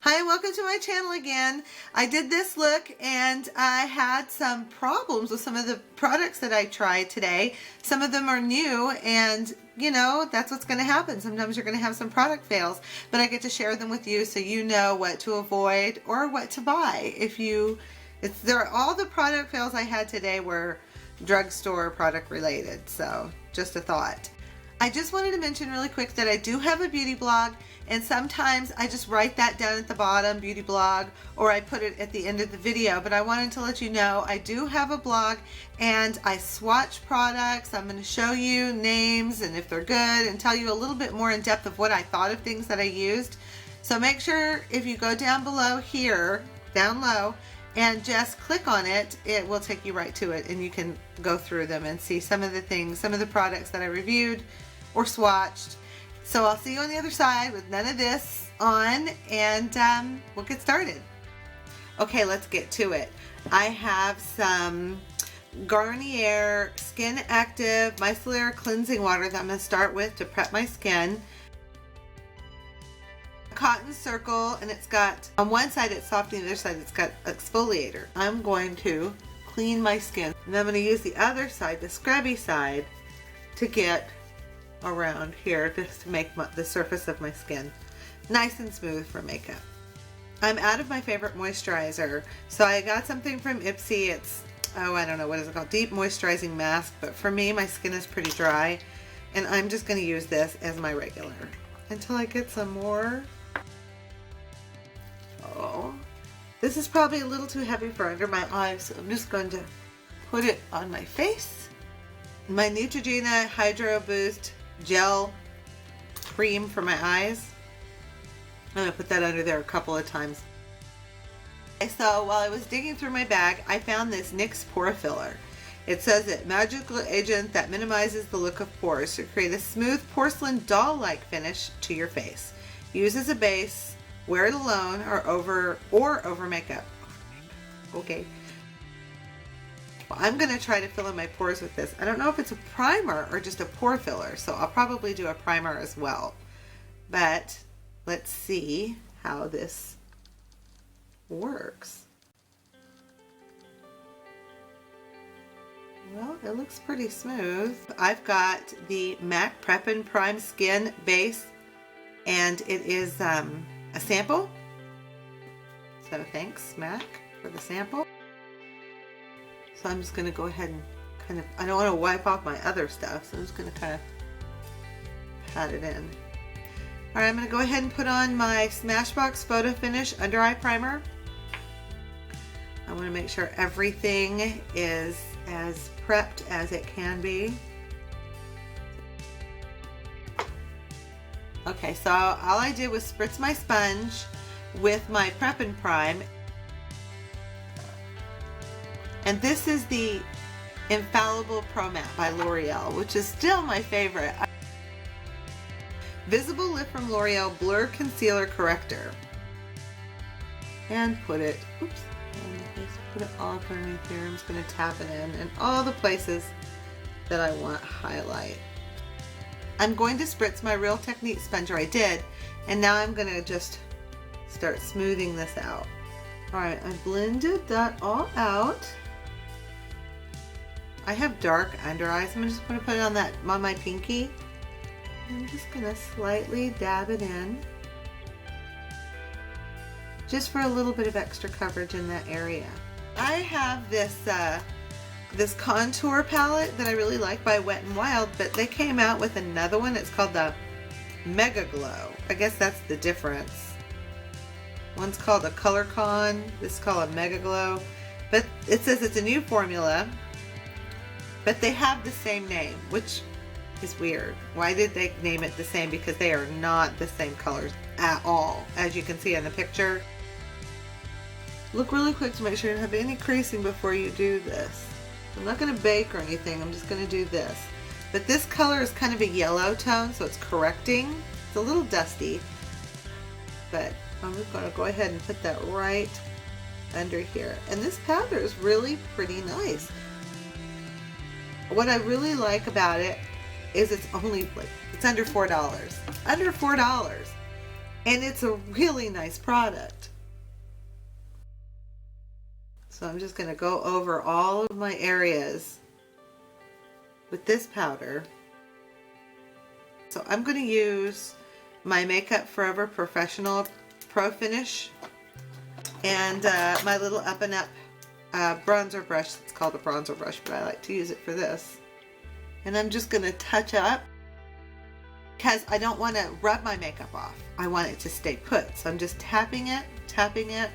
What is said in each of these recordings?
Hi and welcome to my channel again. I did this look and I had some problems with some of the products that I tried today. Some of them are new and you know, that's what's going to happen. Sometimes you're going to have some product fails, but I get to share them with you so you know what to avoid or what to buy. All the product fails I had today were drugstore product related, so just a thought. I just wanted to mention really quick that I do have a beauty blog, and sometimes I just write that down at the bottom, beauty blog, or I put it at the end of the video. But I wanted to let you know I do have a blog and I swatch products. I'm going to show you names and if they're good and tell you a little bit more in depth of what I thought of things that I used. So make sure if you go down below here, down low, and just click on it, it will take you right to it and you can go through them and see some of the things, some of the products that I reviewed or swatched. So I'll see you on the other side with none of this on, and we'll get started. Okay, let's get to it. I have some Garnier Skin Active Micellar Cleansing Water that I'm going to start with to prep my skin. Cotton Circle, and it's got, on one side it's soft and the other side it's got exfoliator. I'm going to clean my skin, and I'm going to use the other side, the scrubby side, to get around here just to make the surface of my skin nice and smooth for makeup. I'm out of my favorite moisturizer, so I got something from Ipsy. It's, oh, I don't know, what is it called? Deep Moisturizing Mask, but for me, my skin is pretty dry, and I'm just going to use this as my regular until I get some more. Oh, this is probably a little too heavy for under my eyes, so I'm just going to put it on my face. My Neutrogena Hydro Boost Gel Cream for my eyes. I'm going to put that under there a couple of times. Okay, so while I was digging through my bag, I found this NYX Pore Filler. It says it magical agent that minimizes the look of pores to create a smooth porcelain doll-like finish to your face. Use as a base, wear it alone or over makeup. Okay. I'm going to try to fill in my pores with this. I don't know if it's a primer or just a pore filler, so I'll probably do a primer as well. But let's see how this works. Well, it looks pretty smooth. I've got the MAC Prep and Prime Skin Base, and it is a sample. So thanks, MAC, for the sample. So I'm just going to go ahead and kind of, I don't want to wipe off my other stuff, so I'm just going to kind of pat it in. Alright, I'm going to go ahead and put on my Smashbox Photo Finish Under Eye Primer. I want to make sure everything is as prepped as it can be. Okay, so all I did was spritz my sponge with my Prep and Prime. And this is the Infallible Pro Matte by L'Oreal, which is still my favorite. Visible Lip from L'Oreal Blur Concealer Corrector. And put it, oops, and just put it all up underneath here. I'm just going to tap it in and all the places that I want highlight. I'm going to spritz my Real Technique sponge, or I did, and now I'm going to just start smoothing this out. Alright, I blended that all out. I have dark under eyes. I'm just going to put it on my pinky. I'm just going to slightly dab it in, just for a little bit of extra coverage in that area. I have this this contour palette that I really like by Wet n Wild, but they came out with another one. It's called the Mega Glow. I guess that's the difference. One's called a Color Con. This is called a Mega Glow, but it says it's a new formula. But they have the same name, which is weird. Why did they name it the same? Because they are not the same colors at all, as you can see in the picture. Look really quick to make sure you don't have any creasing before you do this. I'm not going to bake or anything, I'm just going to do this. But this color is kind of a yellow tone, so it's correcting. It's a little dusty, but I'm just going to go ahead and put that right under here. And this powder is really pretty nice. What I really like about it is it's only like, it's under $4. Under $4. And it's a really nice product. So I'm just going to go over all of my areas with this powder. So I'm going to use my Makeup Forever Professional Pro Finish and my little Up and Up bronzer brush. It's called a bronzer brush, but I like to use it for this. And I'm just going to touch up because I don't want to rub my makeup off. I want it to stay put. So I'm just tapping it,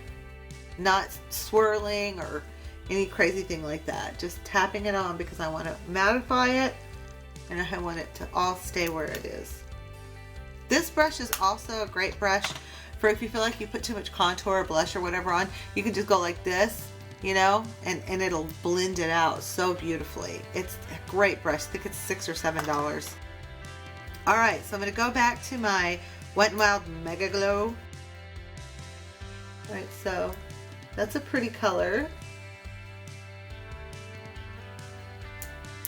not swirling or any crazy thing like that. Just tapping it on because I want to mattify it and I want it to all stay where it is. This brush is also a great brush for if you feel like you put too much contour or blush or whatever on. You can just go like this, you know, and it'll blend it out so beautifully. It's a great brush. I think it's $6 or $7. All right, so I'm going to go back to my Wet n Wild Mega Glow. All right, so that's a pretty color.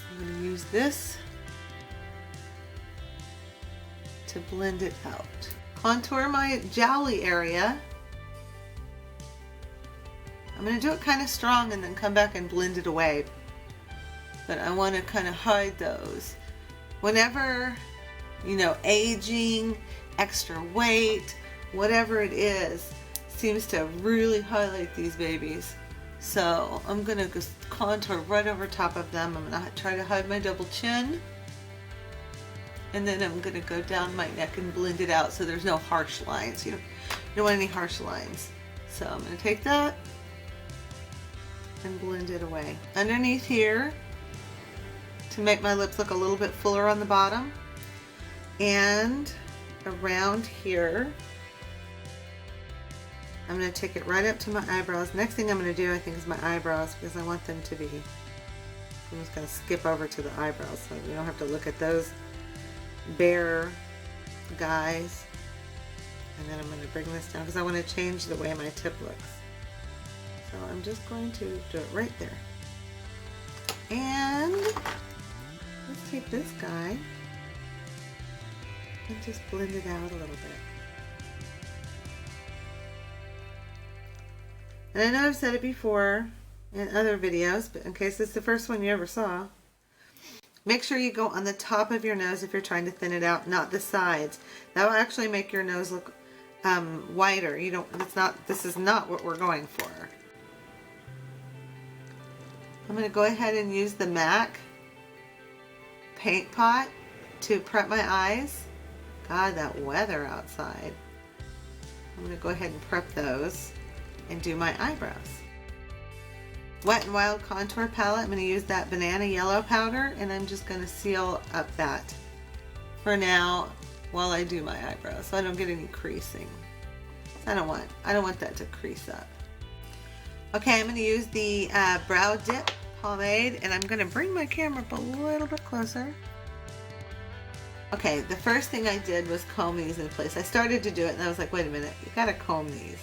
I'm going to use this to blend it out. Contour my jowly area. I'm going to do it kind of strong and then come back and blend it away. But I want to kind of hide those. Whenever, you know, aging, extra weight, whatever it is, seems to really highlight these babies. So I'm going to just contour right over top of them. I'm going to try to hide my double chin. And then I'm going to go down my neck and blend it out so there's no harsh lines. You don't want any harsh lines. So I'm going to take that and blend it away. Underneath here, to make my lips look a little bit fuller on the bottom. And around here, I'm going to take it right up to my eyebrows. Next thing I'm going to do, I think, is my eyebrows because I want them to be, I'm just going to skip over to the eyebrows so you don't have to look at those bare guys. And then I'm going to bring this down because I want to change the way my tip looks. So I'm just going to do it right there. And let's take this guy and just blend it out a little bit. And I know I've said it before in other videos, but in case it's the first one you ever saw, make sure you go on the top of your nose if you're trying to thin it out, not the sides. That will actually make your nose look wider. You don't. This is not what we're going for. I'm going to go ahead and use the MAC paint pot to prep my eyes. God, that weather outside. I'm going to go ahead and prep those and do my eyebrows. Wet n Wild Contour Palette. I'm going to use that banana yellow powder and I'm just going to seal up that for now while I do my eyebrows so I don't get any creasing. I don't want that to crease up. Okay, I'm going to use the Brow Dip pomade and I'm going to bring my camera up a little bit closer. Okay, the first thing I did was comb these in place. I started to do it and I was like, wait a minute, you gotta comb these.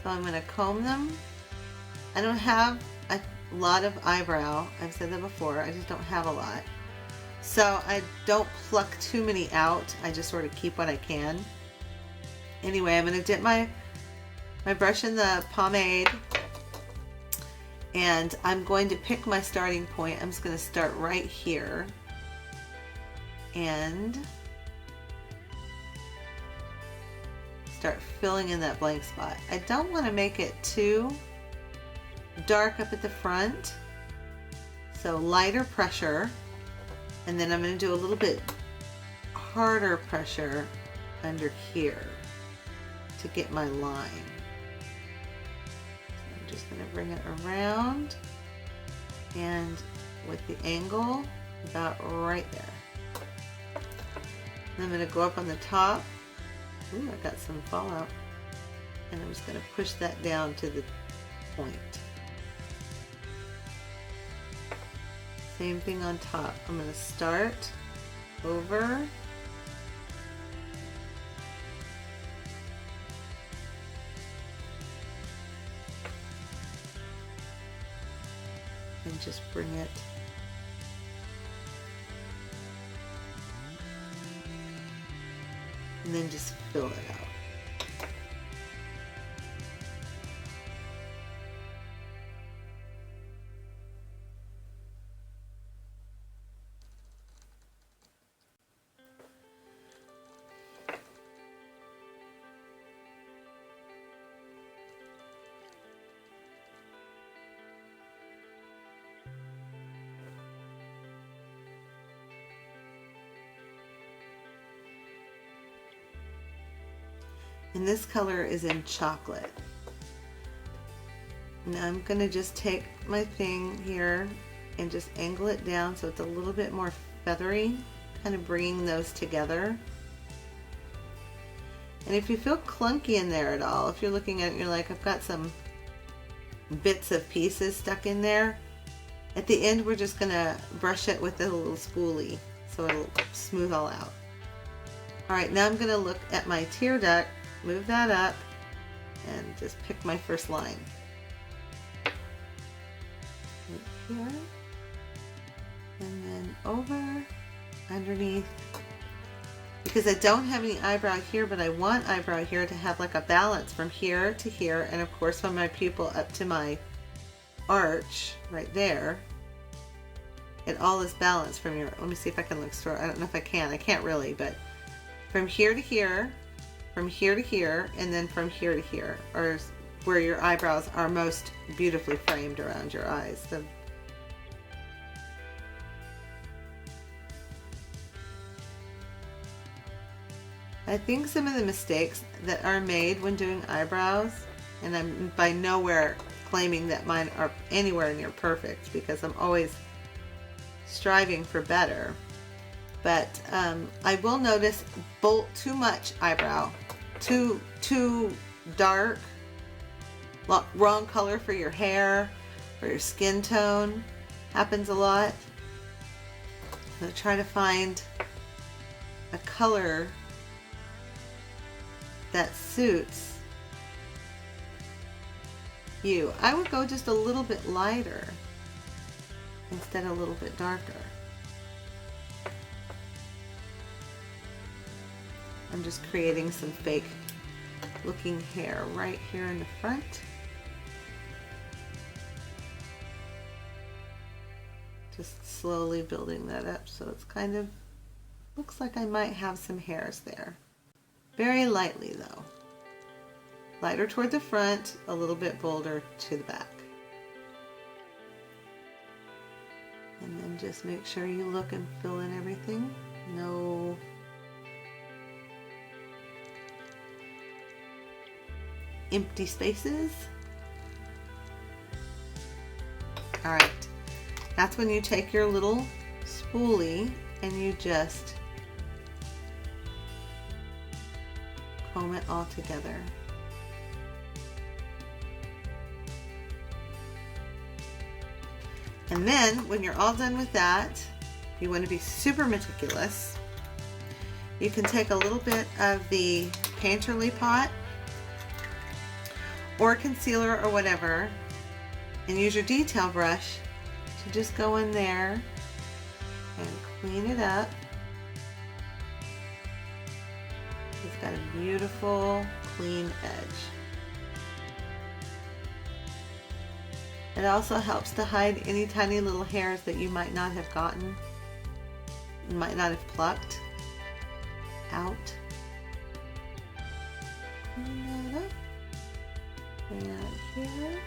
So I'm going to comb them. I don't have a lot of eyebrow. I've said that before. I just don't have a lot. So I don't pluck too many out. I just sort of keep what I can. Anyway, I'm going to dip my brush in the pomade. And I'm going to pick my starting point. I'm just going to start right here. And start filling in that blank spot. I don't want to make it too dark up at the front, so lighter pressure, and then I'm going to do a little bit harder pressure under here to get my line. So I'm just going to bring it around and with the angle about right there. And I'm going to go up on the top. Ooh, I got some fallout. And I'm just going to push that down to the point. Same thing on top. I'm going to start over. And just bring it and then just fill it out. And this color is in chocolate. Now I'm going to just take my thing here and just angle it down so it's a little bit more feathery, kind of bringing those together. And if you feel clunky in there at all, if you're looking at it and you're like, I've got some bits of pieces stuck in there, at the end we're just going to brush it with a little spoolie so it'll smooth all out. Alright, now I'm going to look at my tear duct, move that up, and just pick my first line. Right here, and then over, underneath, because I don't have any eyebrow here, but I want eyebrow here to have like a balance from here to here, and of course from my pupil up to my arch right there. It all is balanced from your, let me see if I can look straight. I don't know if I can't really, but from here to here, from here to here, and then from here to here are where your eyebrows are most beautifully framed around your eyes. I think some of the mistakes that are made when doing eyebrows, and I'm by nowhere claiming that mine are anywhere near perfect because I'm always striving for better, but I will notice too much eyebrow, too dark, wrong color for your hair, for your skin tone, happens a lot. So try to find a color that suits you. I would go just a little bit lighter instead of a little bit darker. I'm just creating some fake looking hair right here in the front. Just slowly building that up so it's kind of looks like I might have some hairs there. Very lightly though. Lighter toward the front, a little bit bolder to the back. And then just make sure you look and fill in everything. No empty spaces. Alright, that's when you take your little spoolie and you just comb it all together. And then when you're all done with that, you want to be super meticulous. You can take a little bit of the Painterly pot or concealer or whatever and use your detail brush to just go in there and clean it up. It's got a beautiful clean edge. It also helps to hide any tiny little hairs that you might not have gotten, might not have plucked out. Clean that up. Bring that here.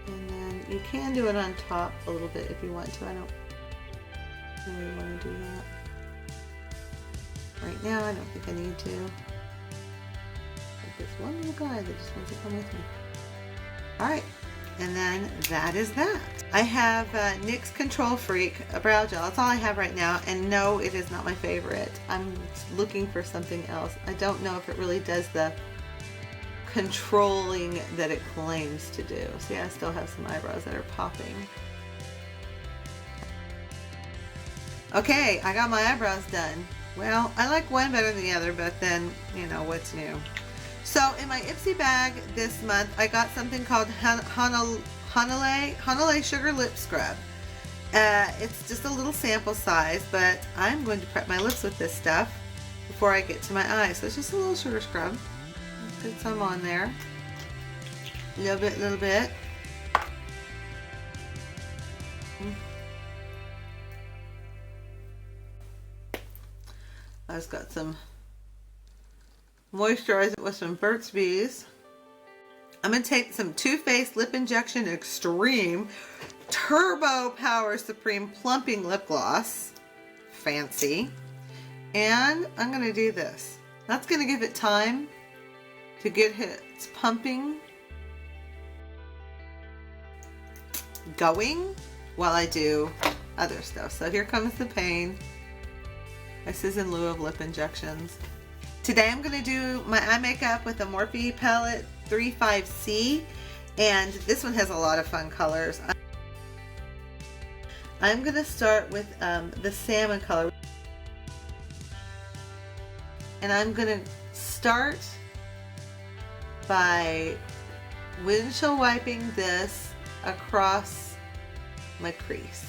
And then you can do it on top a little bit if you want to. I don't really want to do that. Right now, I don't think I need to. But there's one little guy that just wants to come with me. Alright, and then that is that. I have NYX Control Freak brow gel. That's all I have right now, and no, it is not my favorite. I'm looking for something else. I don't know if it really does the controlling that it claims to do. See, I still have some eyebrows that are popping. Okay, I got my eyebrows done. Well, I like one better than the other, but then, you know, what's new? So in my Ipsy bag this month, I got something called Hanalei Sugar Lip Scrub. It's just a little sample size, but I'm going to prep my lips with this stuff. before I get to my eye. So it's just a little sugar scrub. Let's get some on there. A little bit, little bit. I just got some moisturizer with some Burt's Bees. I'm going to take some Too Faced Lip Injection Extreme Turbo Power Supreme Plumping Lip Gloss. Fancy. And I'm going to do this. That's going to give it time to get its pumping going while I do other stuff. So here comes the pain. This is in lieu of lip injections. Today I'm going to do my eye makeup with the Morphe Palette 35C, and this one has a lot of fun colors. I'm going to start with the salmon color, and I'm going to start by windshield wiping this across my crease.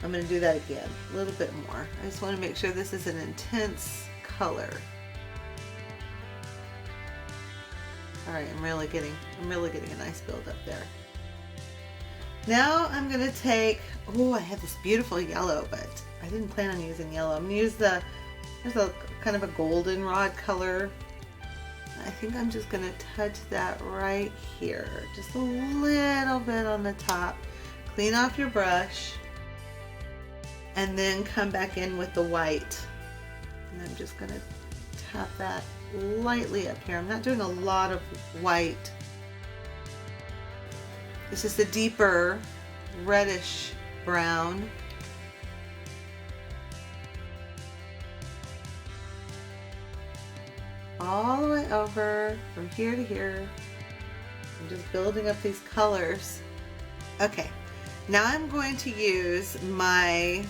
I'm going to do that again, a little bit more. I just want to make sure this is an intense color. All right, I'm really getting a nice build up there. Now I'm going to take, oh, I have this beautiful yellow, but I didn't plan on using yellow. I'm going to use there's a kind of a goldenrod color. I think I'm just going to touch that right here, just a little bit on the top. Clean off your brush. And then come back in with the white. And I'm just gonna tap that lightly up here. I'm not doing a lot of white. It's just a deeper reddish brown. All the way over from here to here. I'm just building up these colors. Okay, now I'm going to use my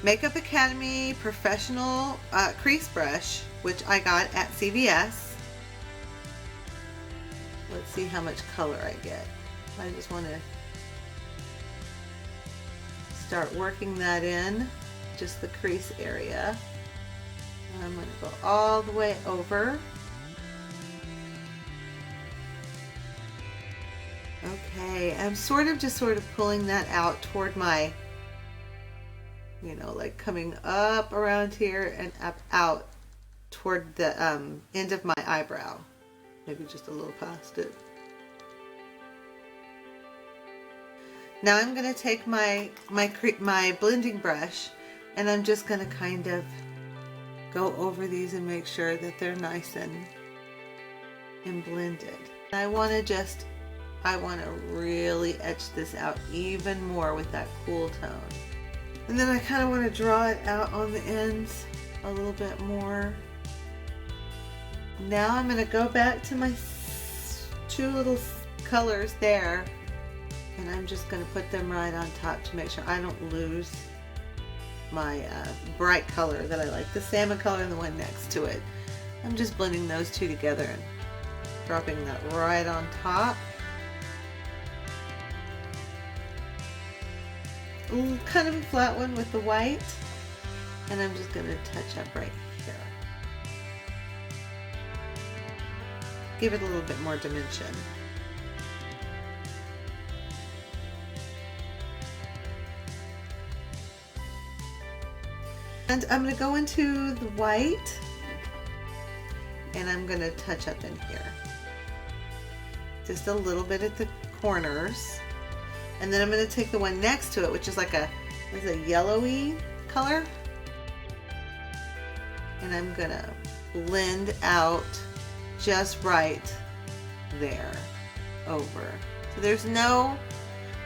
Makeup Academy Professional Crease Brush, which I got at CVS. Let's see how much color I get. I just want to start working that in, just the crease area. And I'm going to go all the way over. Okay, I'm sort of pulling that out toward my, you know, like coming up around here and up out toward the end of my eyebrow. Maybe just a little past it. Now I'm going to take my blending brush, and I'm just going to kind of go over these and make sure that they're nice and blended. I want to really etch this out even more with that cool tone. And then I kind of want to draw it out on the ends a little bit more. Now I'm going to go back to my two little colors there, and I'm just going to put them right on top to make sure I don't lose my bright color that I like, the salmon color and the one next to it. I'm just blending those two together and dropping that right on top. Kind of a flat one with the white, and I'm just going to touch up right here. Give it a little bit more dimension. And I'm going to go into the white, and I'm going to touch up in here. Just a little bit at the corners. And then I'm going to take the one next to it, which is like a yellowy color. And I'm going to blend out just right there over. So there's no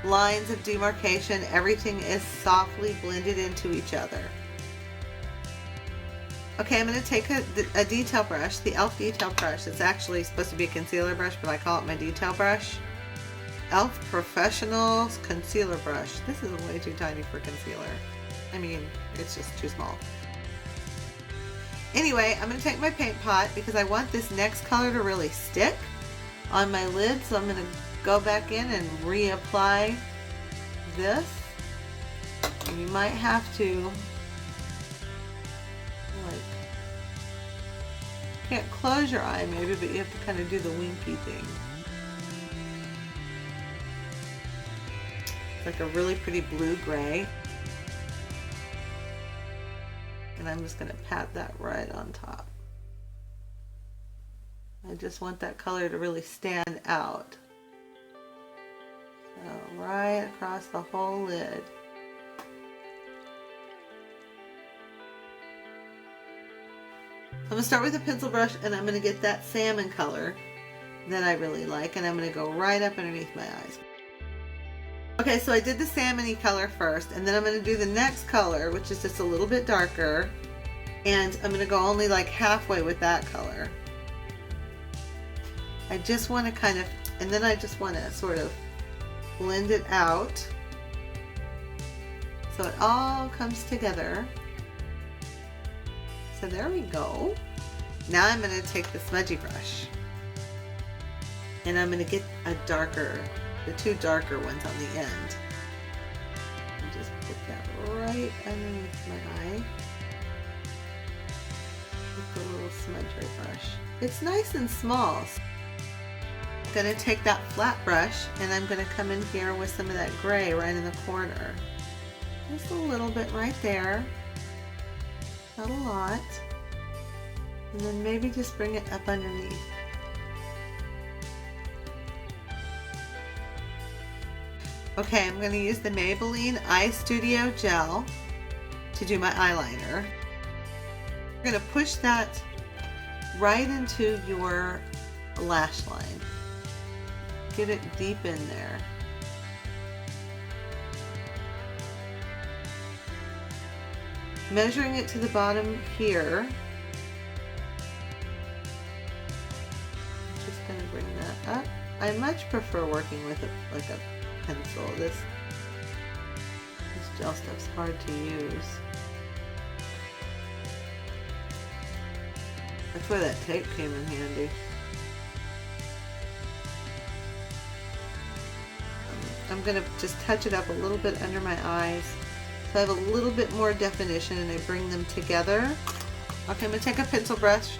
lines of demarcation. Everything is softly blended into each other. Okay, I'm going to take a detail brush, the e.l.f. detail brush. It's actually supposed to be a concealer brush, but I call it my detail brush. e.l.f. Professional Concealer Brush. This is way too tiny for concealer. I mean, it's just too small. Anyway, I'm going to take my paint pot because I want this next color to really stick on my lid. So I'm going to go back in and reapply this. And you might have to can't close your eye maybe, but you have to kind of do the winky thing. It's like a really pretty blue-gray. And I'm just going to pat that right on top. I just want that color to really stand out. So right across the whole lid. I'm going to start with a pencil brush, and I'm going to get that salmon color that I really like, and I'm going to go right up underneath my eyes. Okay, so I did the salmon-y color first, and then I'm going to do the next color, which is just a little bit darker, and I'm going to go only like halfway with that color. I just want to kind of, and then I just want to sort of blend it out so it all comes together. So there we go. Now I'm going to take the smudgy brush, and I'm going to get a darker, the two darker ones on the end, and just put that right underneath my eye with the little smudger brush. It's nice and small. I'm going to take that flat brush, and I'm going to come in here with some of that gray right in the corner. Just a little bit right there. Not a lot. And then maybe just bring it up underneath. Okay, I'm going to use the Maybelline Eye Studio Gel to do my eyeliner. I'm going to push that right into your lash line. Get it deep in there. Measuring it to the bottom here. I'm just going to bring that up. I much prefer working with like a pencil. This gel stuff's hard to use. That's where that tape came in handy. I'm going to just touch it up a little bit under my eyes so I have a little bit more definition, and I bring them together. Okay, I'm going to take a pencil brush.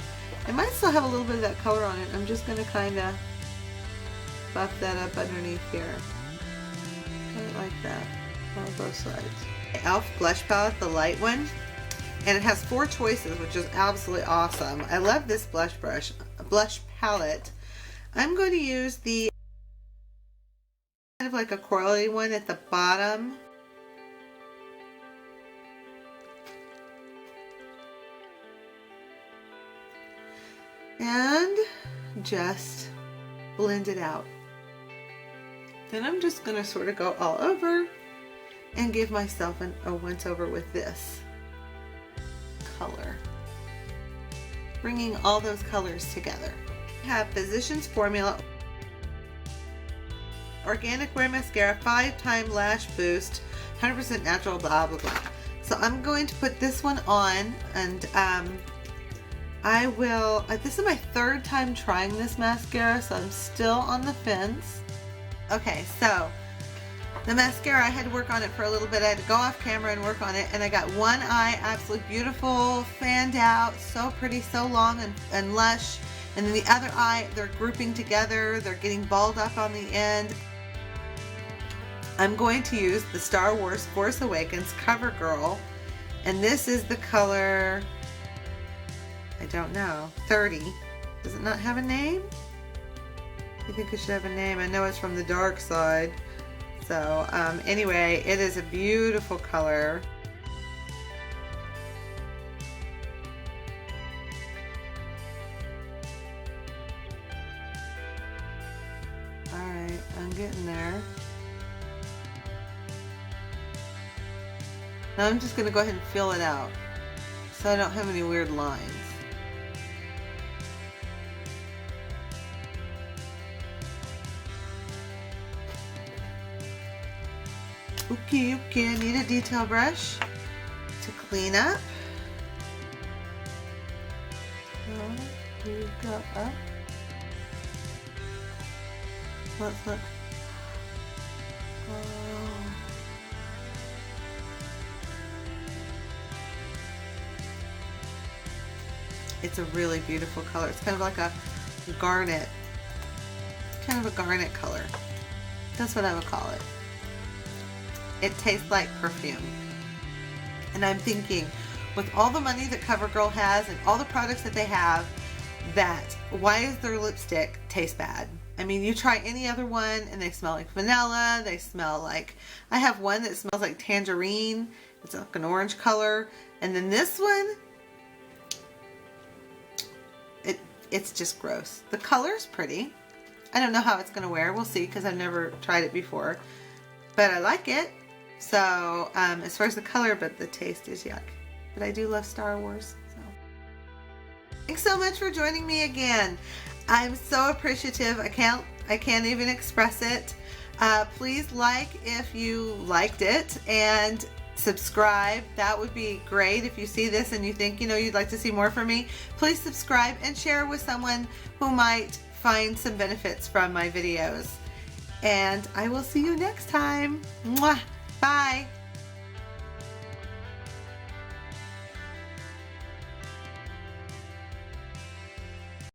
I might still have a little bit of that color on it. I'm just going to kind of buff that up underneath here. Kind of like that on both sides. e.l.f. blush palette, the light one, and it has 4 choices, which is absolutely awesome. I love this blush palette. I'm going to use the kind of like a corally one at the bottom. And just blend it out. Then I'm just going to sort of go all over and give myself a once over with this color. Bringing all those colors together. I have Physicians Formula Organic Wear Mascara 5-Time Lash Boost 100% natural blah blah blah. So I'm going to put this one on, and I will, this is my 3rd time trying this mascara, so I'm still on the fence. Okay, so the mascara, I had to work on it for a little bit. I had to go off camera and work on it, and I got one eye absolutely beautiful, fanned out, so pretty, so long and lush, and then the other eye, they're grouping together, they're getting balled up on the end. I'm going to use the Star Wars Force Awakens Cover Girl, and this is the color, I don't know, 30. Does it not have a name? I think it should have a name. I know it's from the dark side. So anyway, it is a beautiful color. Alright, I'm getting there. Now I'm just going to go ahead and fill it out so I don't have any weird lines. Okay, I need a detail brush to clean up. So, here we go up. Let's look. It's a really beautiful color. It's kind of like a garnet, kind of a garnet color. That's what I would call it. It tastes like perfume. And I'm thinking, with all the money that CoverGirl has and all the products that they have, that why does their lipstick taste bad? I mean, you try any other one and they smell like vanilla. They smell like, I have one that smells like tangerine. It's like an orange color. And then this one, it's just gross. The color's pretty. I don't know how it's going to wear. We'll see, because I've never tried it before. But I like it. So, as far as the color, but the taste is yuck. But I do love Star Wars. So. Thanks so much for joining me again. I'm so appreciative. I can't even express it. Please like if you liked it, and subscribe. That would be great. If you see this and you think, you'd like to see more from me, please subscribe and share with someone who might find some benefits from my videos. And I will see you next time. Mwah! Bye.